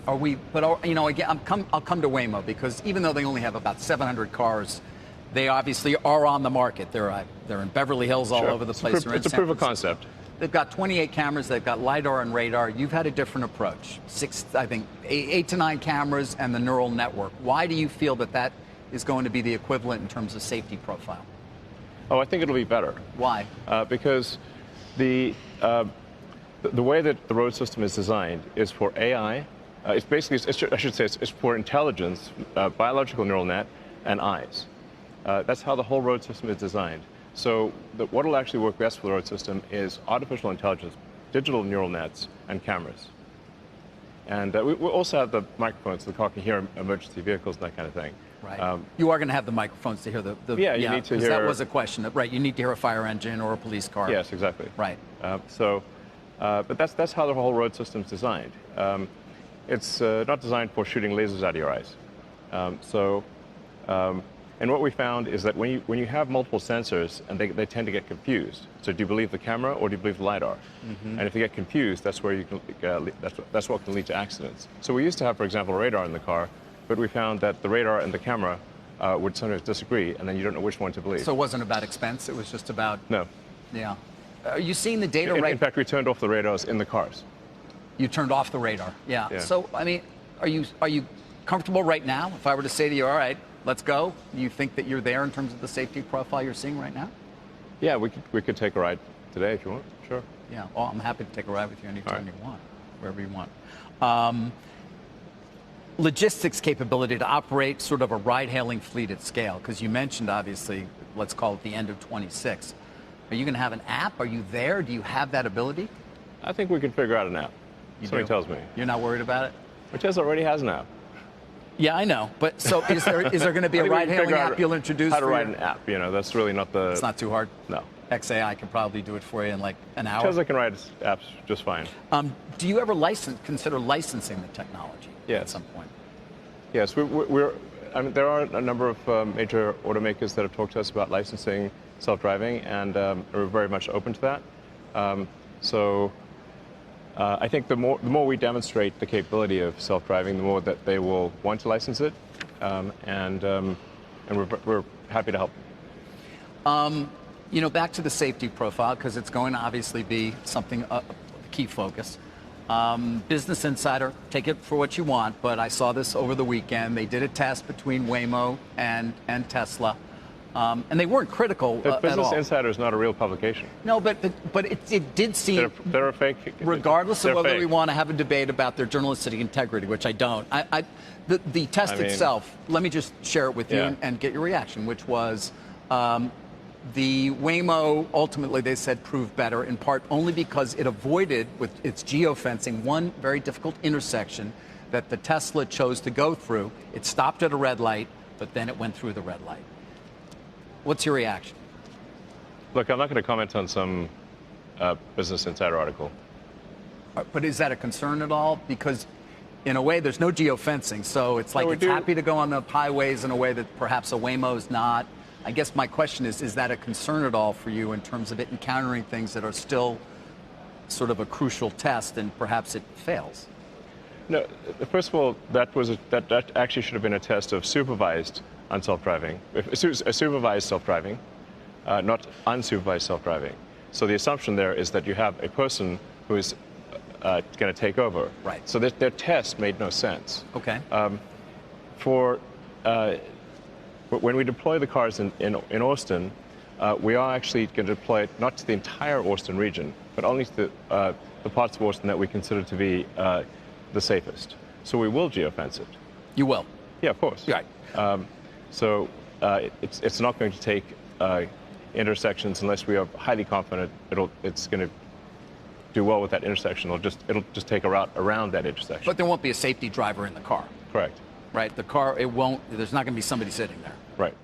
Are we? But you know, again, I'll come to Waymo, because even though they only have about 700 cars, they obviously are on the market. They're in Beverly Hills, all over the place. It's a proof of concept. They've got 28 cameras. They've got LiDAR and radar. You've had a different approach. I think 8 to 9 cameras and the neural network. Why do you feel that is going to be the equivalent in terms of safety profile? Oh, I think it'll be better. Why? Because the way that the road system is designed is for AI. It's basically, I should say, it's for intelligence, biological neural net, and eyes. That's how the whole road system is designed. So what will actually work best for the road system is artificial intelligence, digital neural nets, and cameras. And we also have the microphones so the car can hear emergency vehicles and that kind of thing. Right. You are going to have the microphones to hear the yeah, you need to hear. That was a question. Right. You need to hear a fire engine or a police car. Yes, exactly. Right. But that's how the whole road system is designed. It's not designed for shooting lasers out of your eyes. And what we found is that when you have multiple sensors, and they tend to get confused. So do you believe the camera or do you believe the LiDAR? Mm-hmm. And if you get confused, that's where you can, that's what can lead to accidents. So we used to have, for example, radar in the car, but we found that the radar and the camera would sometimes disagree, and then you don't know which one to believe. So it wasn't about expense, it was just about... No. Yeah. Are you seeing the data right? In fact, we turned off the radars in the cars. You turned off the radar, yeah. So, I mean, are you comfortable right now? If I were to say to you, all right, let's go, do you think that you're there in terms of the safety profile you're seeing right now? Yeah, we could take a ride today if you want, sure. Yeah, well, I'm happy to take a ride with you anytime you want, wherever you want. Logistics capability to operate sort of a ride-hailing fleet at scale, because you mentioned, obviously, let's call it the end of 26. Are you going to have an app? Are you there? Do you have that ability? I think we can figure out an app. Somebody tells me. You're not worried about it? Well, Tesla already has an app. Yeah, I know. But so is there going to be a ride-hailing app you'll introduce? How to write an app, you know, that's really not the... It's not too hard? No. XAI can probably do it for you in like an hour? Tesla can write apps just fine. Do you ever consider licensing the technology at some point? Yes, I mean, there are a number of major automakers that have talked to us about licensing self-driving, and we're very much open to that. I think the more we demonstrate the capability of self-driving, the more that they will want to license it, and we're happy to help. You know, back to the safety profile, because it's going to obviously be something a key focus. Business Insider, take it for what you want, but I saw this over the weekend. They did a test between Waymo and Tesla. And they weren't critical at all. Business Insider is not a real publication. No, but it did seem... They're a fake... Regardless of whether we want to have a debate about their journalistic integrity, which I don't. The test itself, let me just share it with you and get your reaction, which was the Waymo, ultimately, they said, proved better, in part only because it avoided, with its geofencing, one very difficult intersection that the Tesla chose to go through. It stopped at a red light, but then it went through the red light. What's your reaction? Look, I'm not going to comment on some Business Insider article. But is that a concern at all? Because in a way, there's no geofencing, so it's like it's happy to go on the highways in a way that perhaps a Waymo's not. I guess my question is that a concern at all for you in terms of it encountering things that are still sort of a crucial test and perhaps it fails? No, first of all, that actually should have been a test of supervised self-driving, supervised self-driving, not unsupervised self-driving. So the assumption there is that you have a person who is going to take over. Right. So their test made no sense. Okay. When we deploy the cars in Austin, we are actually going to deploy it not to the entire Austin region, but only to the parts of Austin that we consider to be the safest. So we will geofence it. You will? Yeah, of course. Right. It's not going to take intersections unless we are highly confident it's going to do well with that intersection. It'll just take a route around that intersection. But there won't be a safety driver in the car. Correct. Right. The car, there's not going to be somebody sitting there. Right.